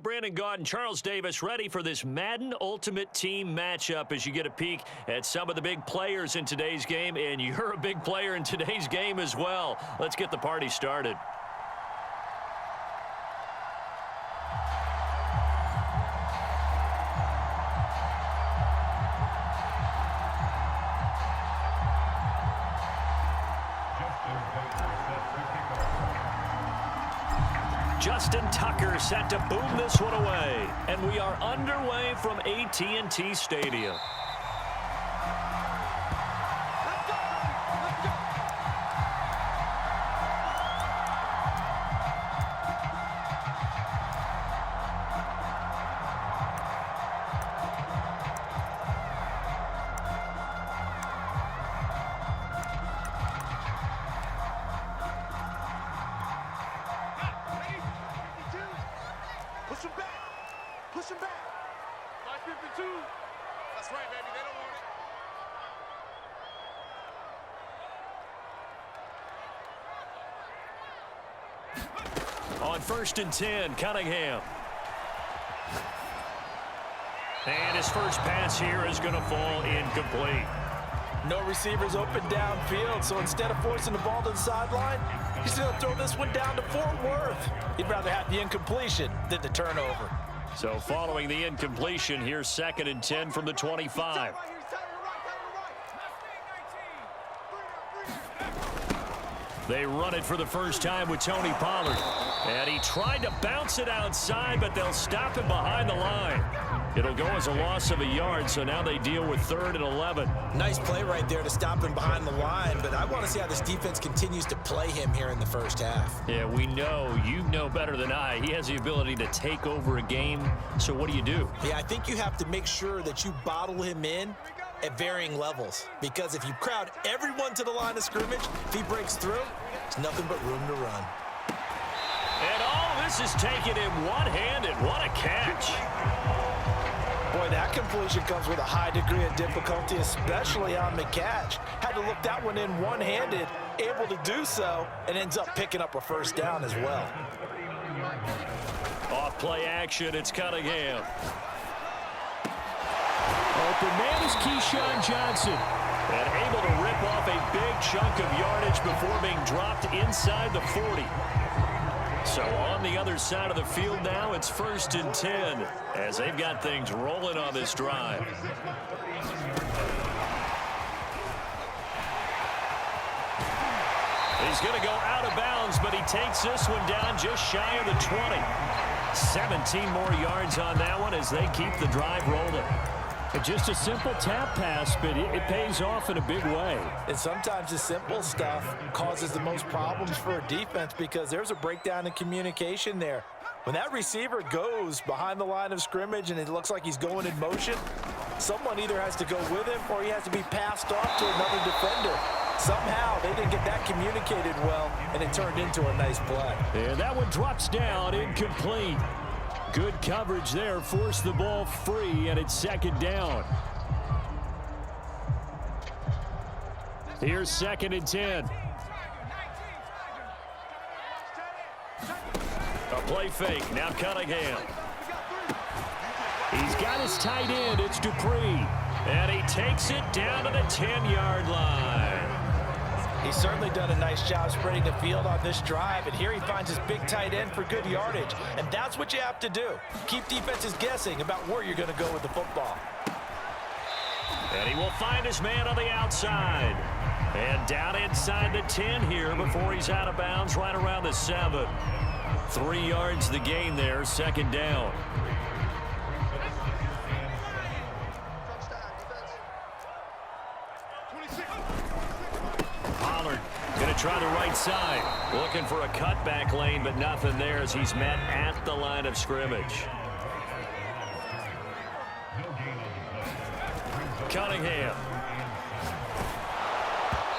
Brandon Gaud and Charles Davis ready for this Madden Ultimate Team matchup as you get a peek at some of the big players in today's game, and you're a big player in today's game as well. Let's get the party started. Justin Tucker set to boom this one away. And we are underway from AT&T Stadium. Push him back. Push him back. 552. That's right, baby. They don't want it. On 1st and 10, Cunningham. And his first pass here is going to fall incomplete. No receivers open downfield, so instead of forcing the ball to the sideline, he's going to throw this one down to Fort Worth. He'd rather have the incompletion than the turnover. So following the incompletion, here's 2nd and 10 from the 25. They run it for the first time with Tony Pollard. And he tried to bounce it outside, but they'll stop him behind the line. It'll go as a loss of a yard, so now they deal with 3rd and 11. Nice play right there to stop him behind the line, but I want to see how this defense continues to play him here in the first half. Yeah, we know. You know better than I. He has the ability to take over a game, so what do you do? Yeah, I think you have to make sure that you bottle him in at varying levels, because if you crowd everyone to the line of scrimmage, if he breaks through, there's nothing but room to run. And all this is taken in one-handed. What a catch. Boy, that completion comes with a high degree of difficulty, especially on the catch. Had to look that one in one-handed, able to do so, and ends up picking up a first down as well. Off play action, it's Cunningham. Open man is Keyshawn Johnson. And able to rip off a big chunk of yardage before being dropped inside the 40. So on the other side of the field now, it's 1st and 10 as they've got things rolling on this drive. He's going to go out of bounds, but he takes this one down just shy of the 20. 17 more yards on that one as they keep the drive rolling. Just a simple tap pass, but it pays off in a big way. And sometimes the simple stuff causes the most problems for a defense because there's a breakdown in communication there. When that receiver goes behind the line of scrimmage and it looks like he's going in motion, someone either has to go with him or he has to be passed off to another defender. Somehow they didn't get that communicated well, and it turned into a nice play. And that one drops down, incomplete. Good coverage there, forced the ball free, and it's 2nd down. Here's 2nd and 10. A play fake, now Cunningham. He's got his tight end, it's Dupree. And he takes it down to the 10-yard line. He's certainly done a nice job spreading the field on this drive, and here he finds his big tight end for good yardage. And that's what you have to do. Keep defenses guessing about where you're going to go with the football. And he will find his man on the outside. And down inside the 10 here before he's out of bounds right around the 7. 3 yards the gain there, 2nd down. Pollard going to try the right side. Looking for a cutback lane, but nothing there as he's met at the line of scrimmage. Cunningham.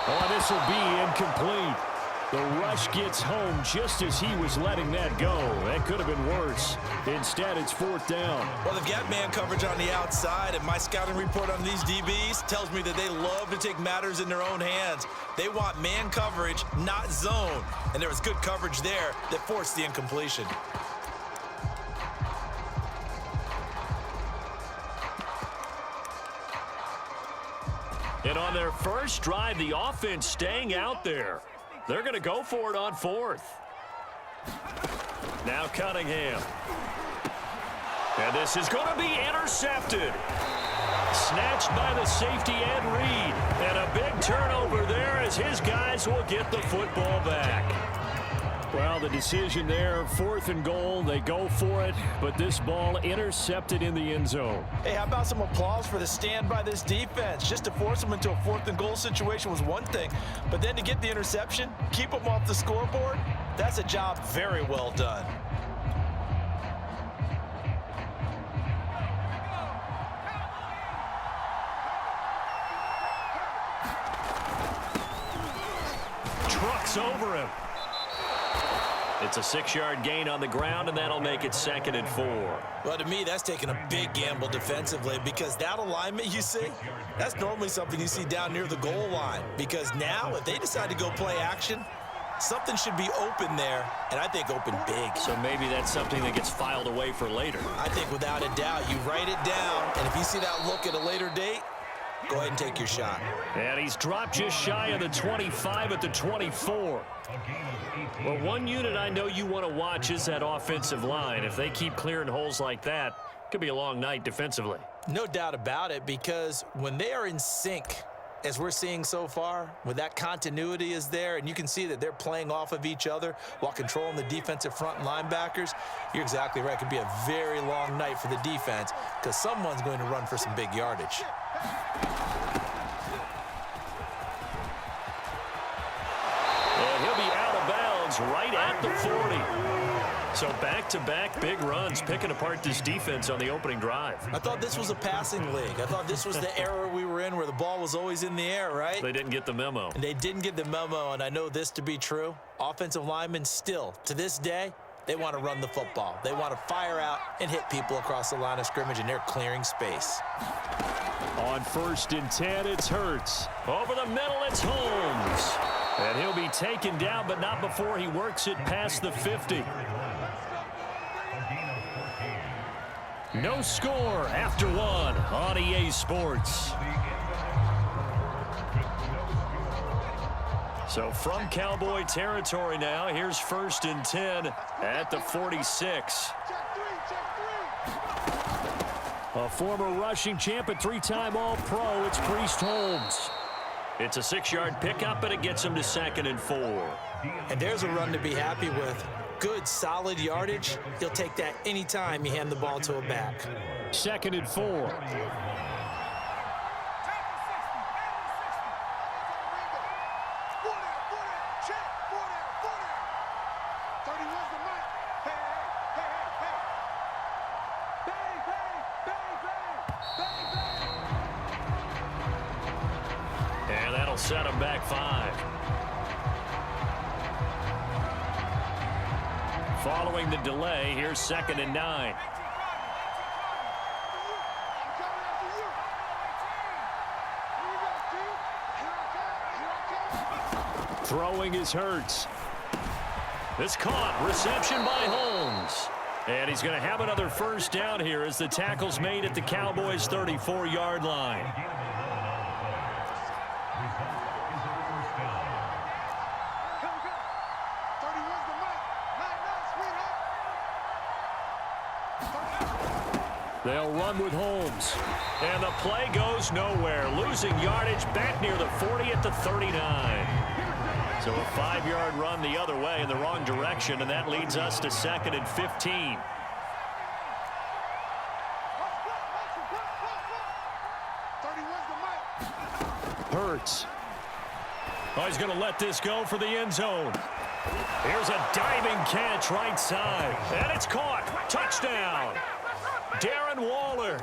Oh, this will be incomplete. The rush gets home just as he was letting that go. That could have been worse. Instead, it's 4th down. Well, they've got man coverage on the outside, and my scouting report on these DBs tells me that they love to take matters in their own hands. They want man coverage, not zone. And there was good coverage there that forced the incompletion. And on their first drive, the offense staying out there. They're going to go for it on 4th. Now Cunningham. And this is going to be intercepted. Snatched by the safety Ed Reed. And a big turnover there as his guys will get the football back. Well, the decision there, 4th and goal. They go for it, but this ball intercepted in the end zone. Hey, how about some applause for the stand by this defense? Just to force them into a 4th and goal situation was one thing, but then to get the interception, keep them off the scoreboard, that's a job very well done. Trucks over him. It's a 6-yard gain on the ground, and that'll make it 2nd and 4. Well, to me, that's taking a big gamble defensively because that alignment you see, that's normally something you see down near the goal line. Because now, if they decide to go play action, something should be open there, and I think open big. So maybe that's something that gets filed away for later. I think without a doubt, you write it down, and if you see that look at a later date, go ahead and take your shot. And he's dropped just shy of the 25 at the 24. Well, one unit I know you want to watch is that offensive line. If they keep clearing holes like that, it could be a long night defensively. No doubt about it, because when they are in sync, as we're seeing so far, when that continuity is there, and you can see that they're playing off of each other while controlling the defensive front and linebackers, you're exactly right. It could be a very long night for the defense because someone's going to run for some big yardage. And he'll be out of bounds right at the 40. So back-to-back big runs picking apart this defense on the opening drive. I thought this was a passing league. I thought this was the era we were in where the ball was always in the air, right? They didn't get the memo. And they didn't get the memo, and I know this to be true. Offensive linemen still, to this day, they want to run the football. They want to fire out and hit people across the line of scrimmage, and they're clearing space. On 1st and 10, it's Hurts. Over the middle, it's Holmes. And he'll be taken down, but not before he works it past the 50. No score after 1 on EA Sports. So from Cowboy territory now, here's 1st and 10 at the 46. A former rushing champ and 3-time All-Pro, it's Priest Holmes. It's a 6-yard pickup, and it gets him to 2nd and 4. And there's a run to be happy with. Good, solid yardage. He'll take that anytime you hand the ball to a back. 2nd and 4. And that'll set him back 5. Following the delay, here's 2nd and 9. Throwing is Hurts. It's caught. Reception by Holmes. And he's going to have another 1st down here as the tackle's made at the Cowboys' 34-yard line. They'll run with Holmes. And the play goes nowhere. Losing yardage back near the 40 at the 39. So a 5-yard run the other way in the wrong direction, and that leads us to 2nd and 15. Hurts. Oh, he's going to let this go for the end zone. Here's a diving catch right side. And it's caught. Touchdown. Darren Waller,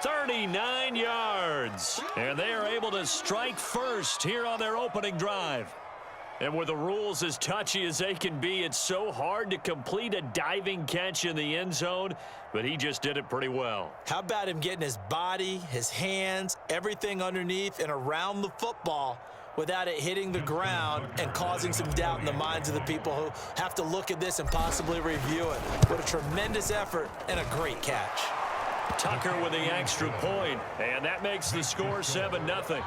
39 yards. And they are able to strike first here on their opening drive. And with the rules as touchy as they can be, it's so hard to complete a diving catch in the end zone, but he just did it pretty well. How about him getting his body, his hands, everything underneath and around the football without it hitting the ground and causing some doubt in the minds of the people who have to look at this and possibly review it. What a tremendous effort and a great catch. Tucker with the extra point, and that makes the score 7-0.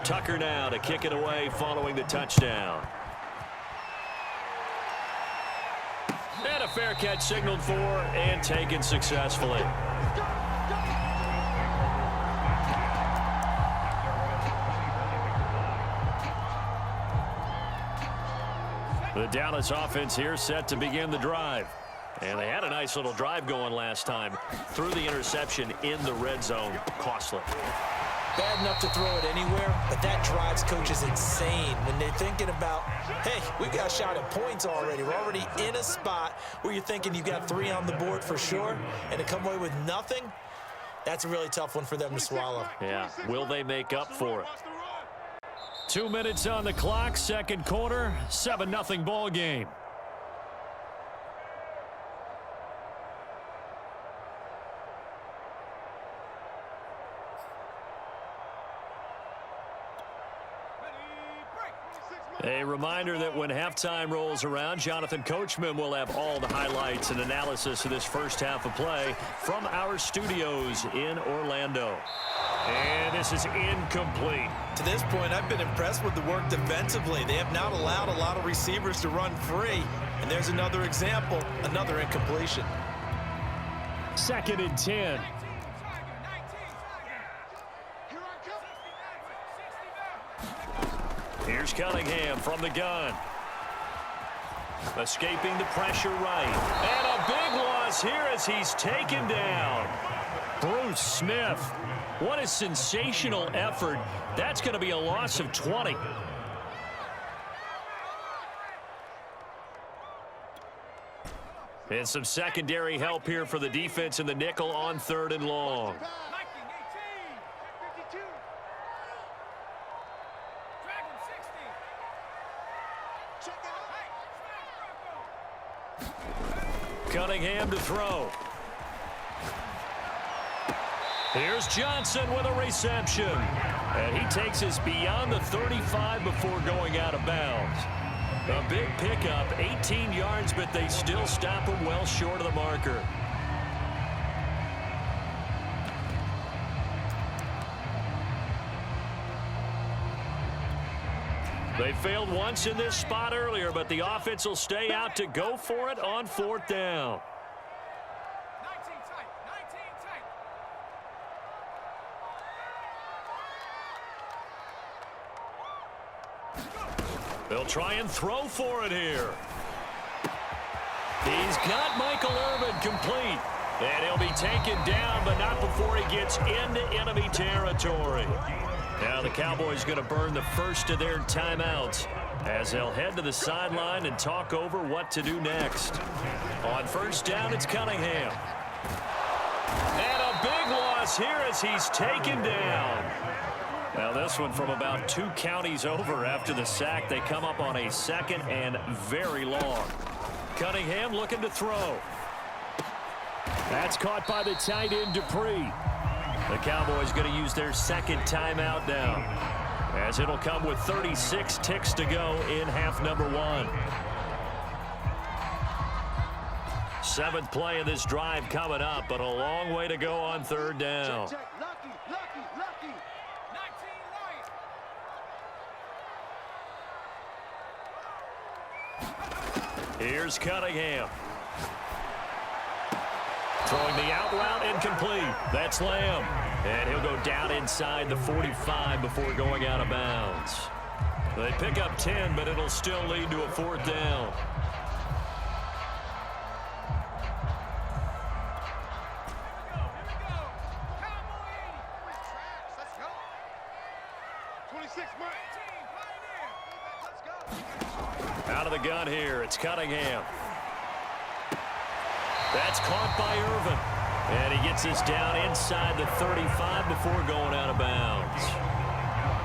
Tucker now to kick it away following the touchdown. And a fair catch signaled for and taken successfully. The Dallas offense here set to begin the drive. And they had a nice little drive going last time. Threw the interception in the red zone. Costly. Bad enough to throw it anywhere, but that drives coaches insane when they're thinking about, hey, we got a shot at points already. We're already in a spot where you're thinking you got 3 on the board for sure, and to come away with nothing, that's a really tough one for them to swallow. Yeah, will they make up for it? 2 minutes on the clock, second quarter, 7-0 ball game. A reminder that when halftime rolls around, Jonathan Coachman will have all the highlights and analysis of this first half of play from our studios in Orlando. And this is incomplete. To this point, I've been impressed with the work defensively. They have not allowed a lot of receivers to run free. And there's another example, another incompletion. 2nd and 10. Here's Cunningham from the gun. Escaping the pressure right. And a big loss here as he's taken down. Bruce Smith. What a sensational effort. That's going to be a loss of 20. And some secondary help here for the defense in the nickel on 3rd and long. Cunningham to throw. Here's Johnson with a reception. And he takes us beyond the 35 before going out of bounds. A big pickup, 18 yards, but they still stop him well short of the marker. They failed once in this spot earlier, but the offense will stay out to go for it on 4th down. 19 tight. They'll try and throw for it here. He's got Michael Irvin complete. And he'll be taken down, but not before he gets into enemy territory. Now the Cowboys going to burn the first of their timeouts as they'll head to the sideline and talk over what to do next. On 1st down, it's Cunningham. And a big loss here as he's taken down. Now this one from about 2 counties over after the sack. They come up on a 2nd and very long. Cunningham looking to throw. That's caught by the tight end, Dupree. The Cowboys going to use their 2nd timeout now, as it'll come with 36 ticks to go in half number 1. 7th play of this drive coming up, but a long way to go on 3rd down. Lucky. 19 right. Here's Cunningham. Throwing the out route incomplete. That's Lamb. And he'll go down inside the 45 before going out of bounds. They pick up 10, but it'll still lead to a 4th down. Out of the gun here, it's Cunningham. That's caught by Irvin. And he gets us down inside the 35 before going out of bounds.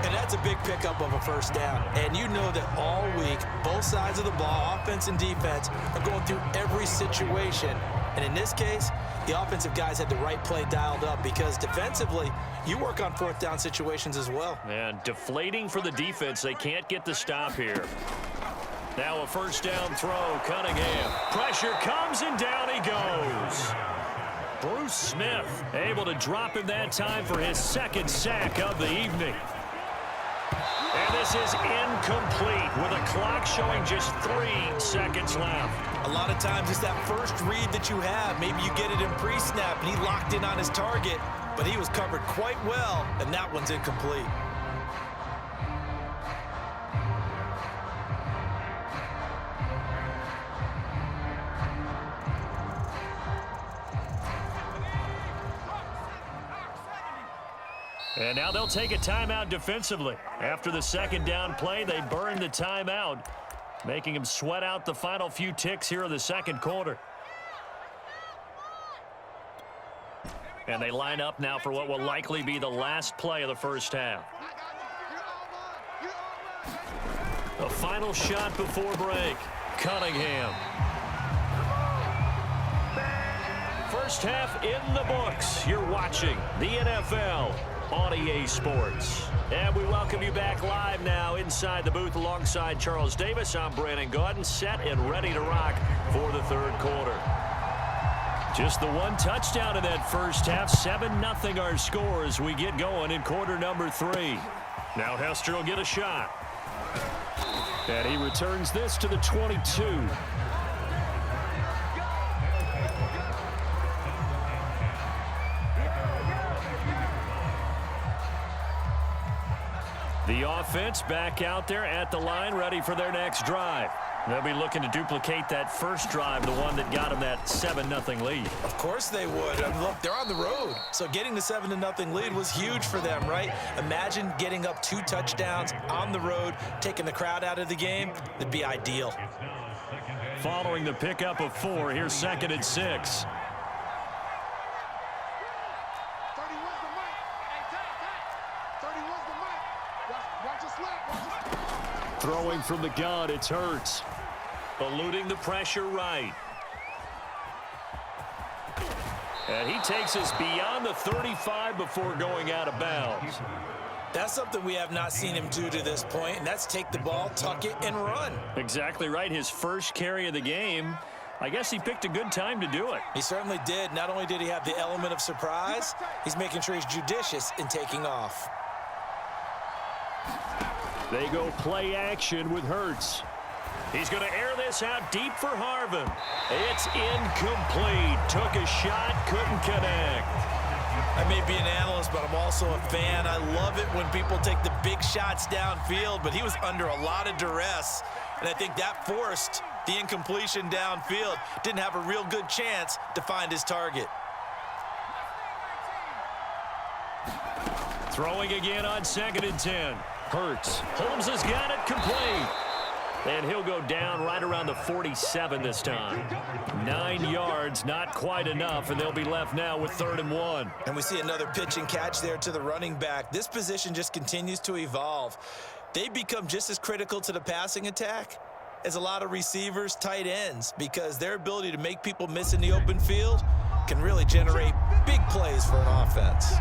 And that's a big pickup of a 1st down. And you know that all week, both sides of the ball, offense and defense, are going through every situation. And in this case, the offensive guys had the right play dialed up because defensively, you work on 4th down situations as well. And deflating for the defense. They can't get the stop here. Now a first down throw, Cunningham. Pressure comes and down he goes. Bruce Smith able to drop him that time for his second sack of the evening. And this is incomplete with a clock showing just 3 seconds left. A lot of times it's that first read that you have. Maybe you get it in pre-snap, and he locked in on his target, but he was covered quite well, and that one's incomplete. And now they'll take a timeout defensively. After the second down play, they burn the timeout, making them sweat out the final few ticks here in the second quarter. And they line up now for what will likely be the last play of the first half. The final shot before break. Cunningham. First half in the books. You're watching the NFL on EA Sports. And we welcome you back live now inside the booth alongside Charles Davis. I'm Brandon Gaudin, set and ready to rock for the third quarter. Just the one touchdown in that first half. 7-0 our score as we get going in quarter number 3. Now Hester will get a shot. And he returns this to the 22. The offense back out there at the line, ready for their next drive. They'll be looking to duplicate that first drive, the one that got them that 7-0 lead. Of course they would. I mean, look, they're on the road. So getting the 7-0 lead was huge for them, right? Imagine getting up 2 touchdowns on the road, taking the crowd out of the game. It'd be ideal. Following the pickup of 4, here's 2nd and 6. Throwing from the gun, it's Hurts. Eluding the pressure right. And he takes us beyond the 35 before going out of bounds. That's something we have not seen him do to this point, and that's take the ball, tuck it, and run. Exactly right. His first carry of the game. I guess he picked a good time to do it. He certainly did. Not only did he have the element of surprise, he's making sure he's judicious in taking off. They go play action with Hurts. He's going to air this out deep for Harvin. It's incomplete. Took a shot, couldn't connect. I may be an analyst, but I'm also a fan. I love it when people take the big shots downfield, but he was under a lot of duress, and I think that forced the incompletion downfield. Didn't have a real good chance to find his target. Throwing again on 2nd and 10. Hurts. Holmes has got it complete. And he'll go down right around the 47 this time. 9 yards, not quite enough, and they'll be left now with 3rd and 1. And we see another pitch and catch there to the running back. This position just continues to evolve. They become just as critical to the passing attack as a lot of receivers, tight ends, because their ability to make people miss in the open field can really generate big plays for an offense.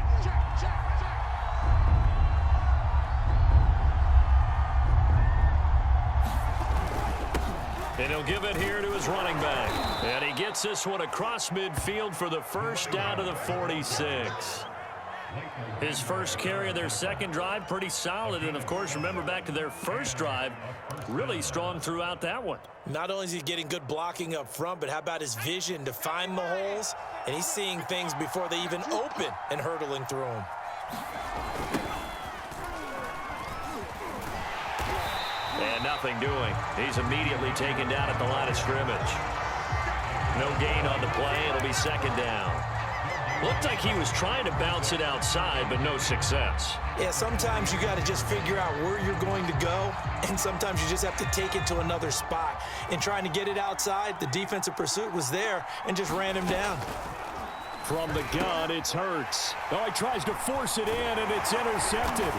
And he'll give it here to his running back. And he gets this one across midfield for the first down to the 46. His first carry of their second drive, pretty solid. And, of course, remember back to their first drive, really strong throughout that one. Not only is he getting good blocking up front, but how about his vision to find the holes? And he's seeing things before they even open and hurtling through them. And nothing doing. He's immediately taken down at the line of scrimmage. No gain on the play. It'll be 2nd down. Looked like he was trying to bounce it outside, but no success. Yeah, sometimes you got to just figure out where you're going to go, and sometimes you just have to take it to another spot. In trying to get it outside, the defensive pursuit was there and just ran him down. From the gun, it's Hurts. Oh, he tries to force it in, and it's intercepted.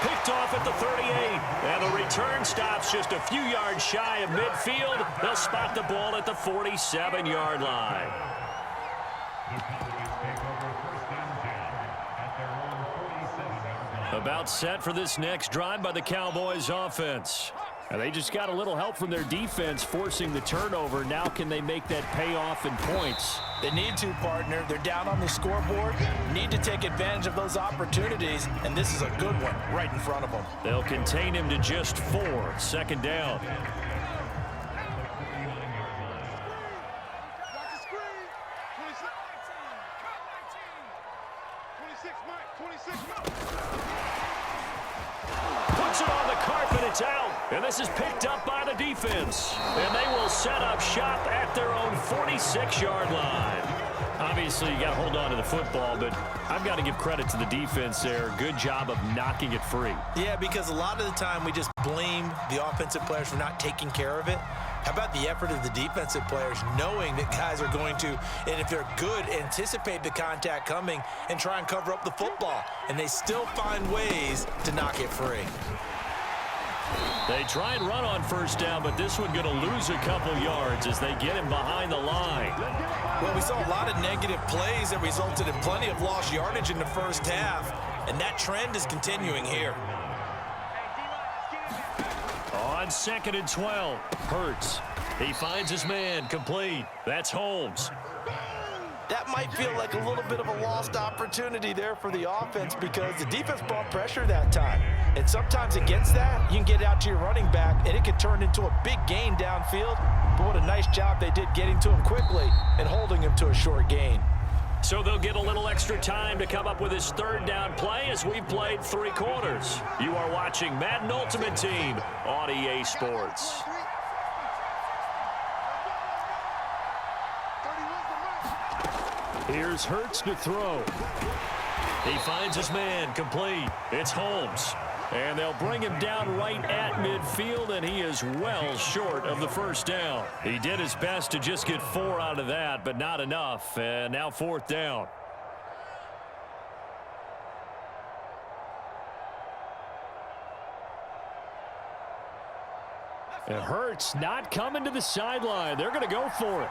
Picked off at the 38, and the return stops just a few yards shy of midfield. They'll spot the ball at the 47-yard line. About set for this next drive by the Cowboys offense. And they just got a little help from their defense forcing the turnover. Now can they make that pay off in points? They need to, partner. They're down on the scoreboard. Need to take advantage of those opportunities, and this is a good one right in front of them. They'll contain him to just 4. 2nd down. Puts it on the carpet. It's out. And this is picked up by the defense. And they will set up shop at their own 46-yard line. Obviously, you got to hold on to the football, but I've got to give credit to the defense there. Good job of knocking it free. Yeah, because a lot of the time we just blame the offensive players for not taking care of it. How about the effort of the defensive players knowing that guys are going to, and if they're good, anticipate the contact coming and try and cover up the football. And they still find ways to knock it free. They try and run on 1st down, but this one going to lose a couple yards as they get him behind the line. Well, we saw a lot of negative plays that resulted in plenty of lost yardage in the 1st half, and that trend is continuing here. On 2nd and 12, Hurts. He finds his man, complete. That's Holmes. That might feel like a little bit of a lost opportunity there for the offense because the defense brought pressure that time. And sometimes against that, you can get out to your running back, and it could turn into a big gain downfield. But what a nice job they did getting to him quickly and holding him to a short gain. So they'll get a little extra time to come up with his 3rd down play as we've played 3 quarters. You are watching Madden Ultimate Team on EA Sports. Here's Hurts to throw. He finds his man, complete. It's Holmes. And they'll bring him down right at midfield, and he is well short of the 1st down. He did his best to just get 4 out of that, but not enough. And now 4th down. It hurts not coming to the sideline. They're going to go for it.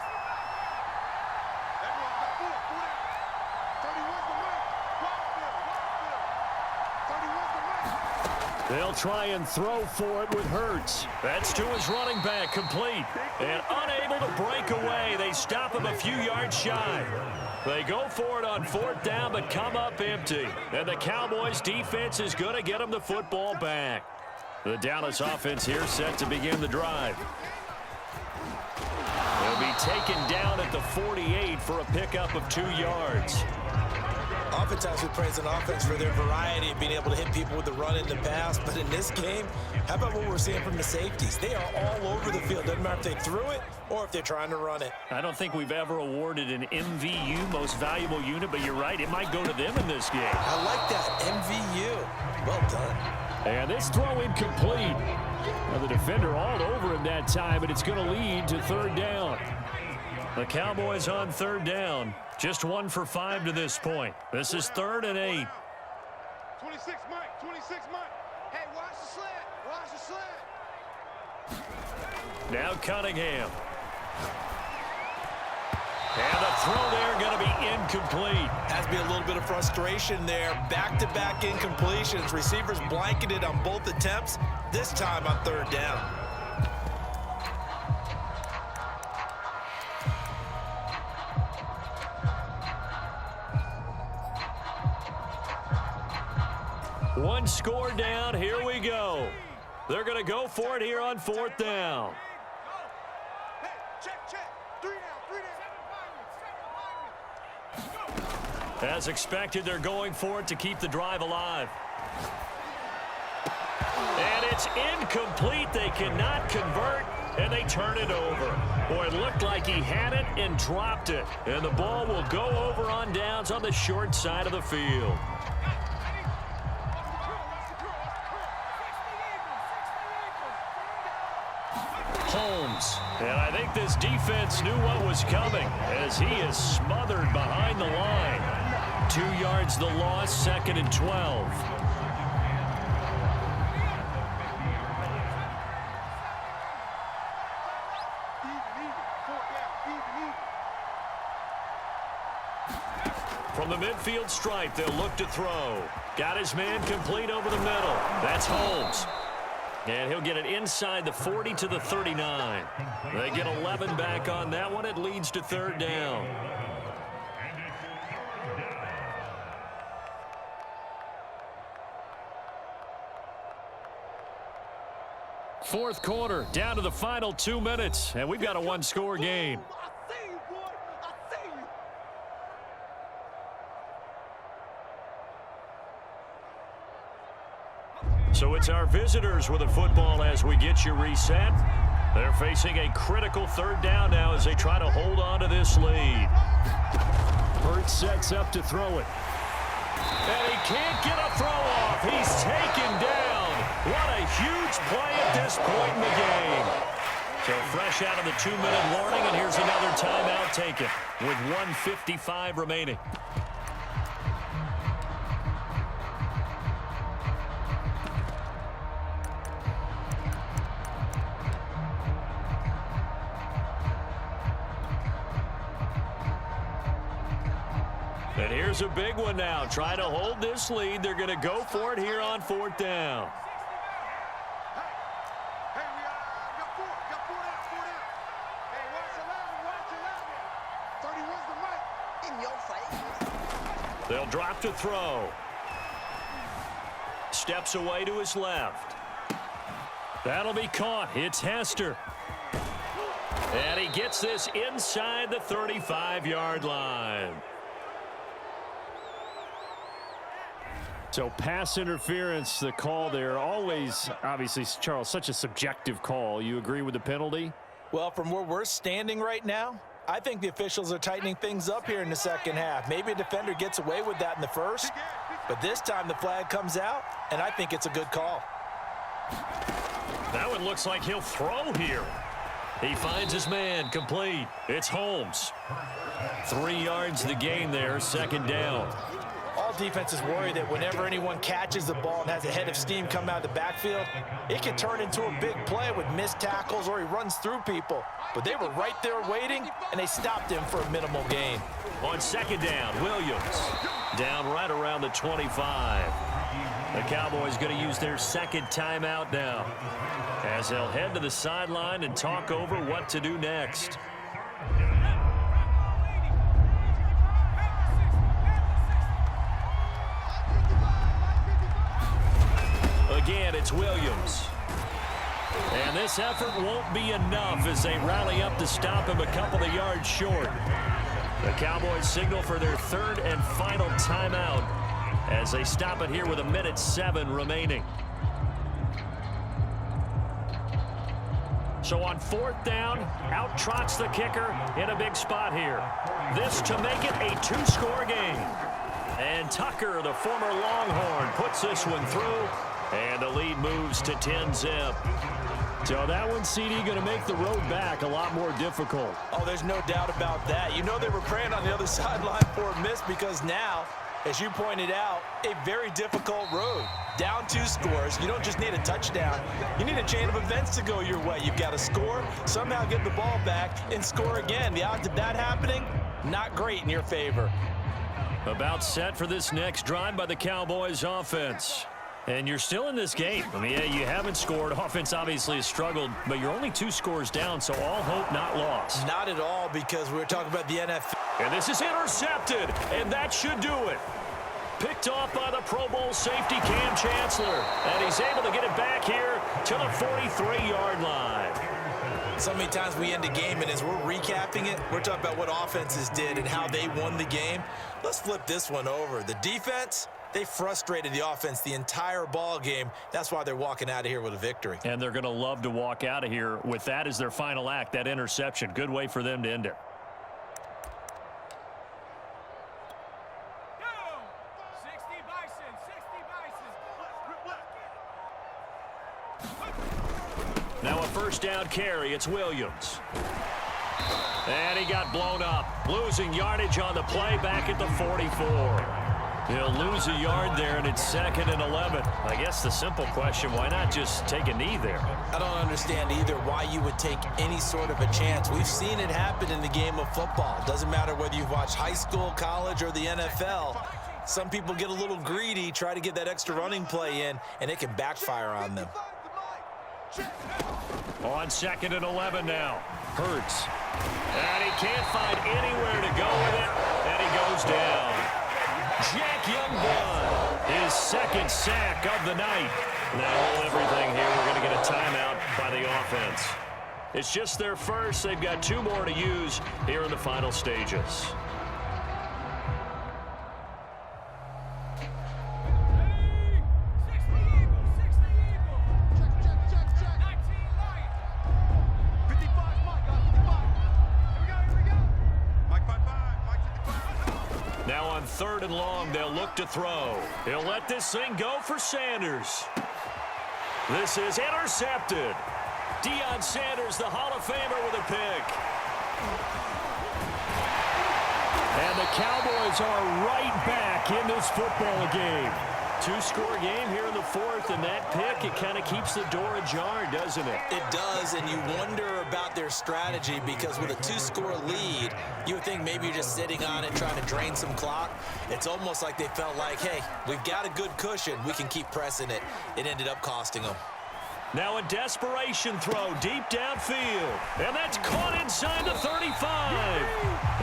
They'll try and throw for it with Hurts. That's to his running back, complete. And unable to break away. They stop him a few yards shy. They go for it on 4th down, but come up empty. And the Cowboys defense is going to get them the football back. The Dallas offense here set to begin the drive. They'll be taken down at the 48 for a pickup of 2 yards. Oftentimes we praise an offense for their variety of being able to hit people with the run in the pass, but in this game, how about what we're seeing from the safeties? They are all over the field. Doesn't matter if they threw it or if they're trying to run it. I don't think we've ever awarded an MVU, most valuable unit, but you're right, it might go to them in this game. I like that, MVU. Well done. And this throw incomplete. Well, the defender all over him that time, but it's going to lead to 3rd down. The Cowboys on 3rd down. Just 1 for 5 to this point. This is 3rd and 8. 26 Mike, 26 Mike. Hey, watch the slant, watch the slant. Now Cunningham. And the throw there going to be incomplete. Has to be a little bit of frustration there. Back-to-back incompletions. Receivers blanketed on both attempts, this time on 3rd down. One score down. Here we go. They're going to go for it here on 4th down. Hey, check. 3 down. As expected, they're going for it to keep the drive alive. And it's incomplete. They cannot convert, and they turn it over. Boy, it looked like he had it and dropped it. And the ball will go over on downs on the short side of the field. Holmes. And I think this defense knew what was coming as he is smothered behind the line. 2 yards the loss, 2nd and 12. From the midfield stripe, they'll look to throw. Got his man complete over the middle. That's Holmes. And he'll get it inside the 40 to the 39. They get 11 back on that one. It leads to third down. Fourth quarter, down to the final 2 minutes, and we've got a one-score game. So it's our visitors with the football as we get you reset. They're facing a critical third down now as they try to hold on to this lead. Hurts sets up to throw it. And he can't get a throw off. He's taken down. What a huge play at this point in the game. So fresh out of the 2-minute warning, and here's another timeout taken with 1:55 remaining. And here's a big one now. Try to hold this lead. They're going to go for it here on fourth down. Hey, we got four down. Hey, watch 11. 31's the mic. In your face. They'll drop to throw. Steps away to his left. That'll be caught. It's Hester. And he gets this inside the 35-yard line. So pass interference, the call there, always, obviously, Charles, such a subjective call. You agree with the penalty? Well, from where we're standing right now, I think the officials are tightening things up here in the second half. Maybe a defender gets away with that in the first, but this time the flag comes out, and I think it's a good call. That one looks like he'll throw here. He finds his man, complete. It's Holmes. 3 yards the gain there, second down. All defenses worry that whenever anyone catches the ball and has a head of steam come out of the backfield, it can turn into a big play with missed tackles or he runs through people. But they were right there waiting, and they stopped him for a minimal gain. On second down, Williams down right around the 25. The Cowboys going to use their second timeout now as they'll head to the sideline and talk over what to do next. Again, it's Williams. And this effort won't be enough as they rally up to stop him a couple of yards short. The Cowboys signal for their third and final timeout as they stop it here with 1:07 remaining. So on fourth down, out trots the kicker in a big spot here. This to make it a 2-score game. And Tucker, the former Longhorn, puts this one through. And the lead moves to 10-zip. So that one, CD, going to make the road back a lot more difficult. Oh, there's no doubt about that. You know they were praying on the other sideline for a miss because now, as you pointed out, a very difficult road. Down 2 scores. You don't just need a touchdown. You need a chain of events to go your way. You've got to score, somehow get the ball back, and score again. The odds of that happening, not great in your favor. About set for this next drive by the Cowboys offense. And you're still in this game. I mean, yeah, you haven't scored. Offense obviously has struggled, but you're only 2 scores down, so all hope not lost. Not at all, because we're talking about the NFL. And this is intercepted, and that should do it. Picked off by the Pro Bowl safety Cam Chancellor, and he's able to get it back here to the 43-yard line. So many times we end a game, and as we're recapping it, we're talking about what offenses did and how they won the game. Let's flip this one over. The defense, they frustrated the offense the entire ball game. That's why they're walking out of here with a victory. And they're going to love to walk out of here with that as their final act, that interception. Good way for them to end it. Now a first down carry. It's Williams. And he got blown up. Losing yardage on the play back at the 44. He'll lose a yard there, and it's 2nd and 11. I guess the simple question, why not just take a knee there? I don't understand either why you would take any sort of a chance. We've seen it happen in the game of football. It doesn't matter whether you've watched high school, college, or the NFL. Some people get a little greedy, try to get that extra running play in, and it can backfire on them. On 2nd and 11 now. Hurts. And he can't find anywhere to go with it. And he goes down. Jack Youngblood, his 2nd sack of the night. Now everything here, we're going to get a timeout by the offense. It's just their first. They've got 2 more to use here in the final stages. Now on 3rd and long, they'll look to throw. He'll let this thing go for Sanders. This is intercepted. Deion Sanders, the Hall of Famer, with a pick. And the Cowboys are right back in this football game. 2-score game here in the 4th, and that pick, it kind of keeps the door ajar, doesn't it? It does, and you wonder about their strategy because with a 2-score lead, you would think maybe you're just sitting on it trying to drain some clock. It's almost like they felt like, hey, we've got a good cushion. We can keep pressing it. It ended up costing them. Now a desperation throw deep downfield. And that's caught inside the 35.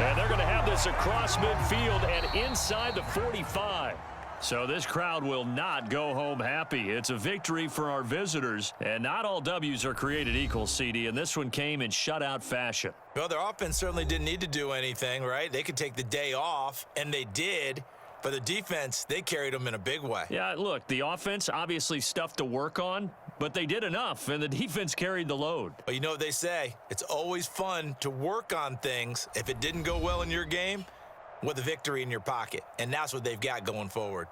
And they're going to have this across midfield and inside the 45. So this crowd will not go home happy. It's a victory for our visitors. And not all W's are created equal, CD. And this one came in shutout fashion. Well, their offense certainly didn't need to do anything, right? They could take the day off, and they did. But the defense, they carried them in a big way. Yeah, look, the offense, obviously stuff to work on. But they did enough, and the defense carried the load. But you know what they say? It's always fun to work on things. If it didn't go well in your game, with a victory in your pocket. And that's what they've got going forward.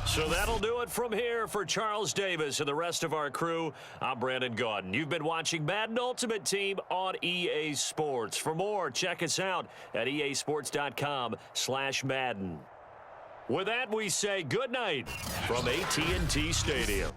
So that'll do it from here for Charles Davis and the rest of our crew. I'm Brandon Gaudin. You've been watching Madden Ultimate Team on EA Sports. For more, check us out at easports.com/Madden. With that, we say good night from AT&T Stadium.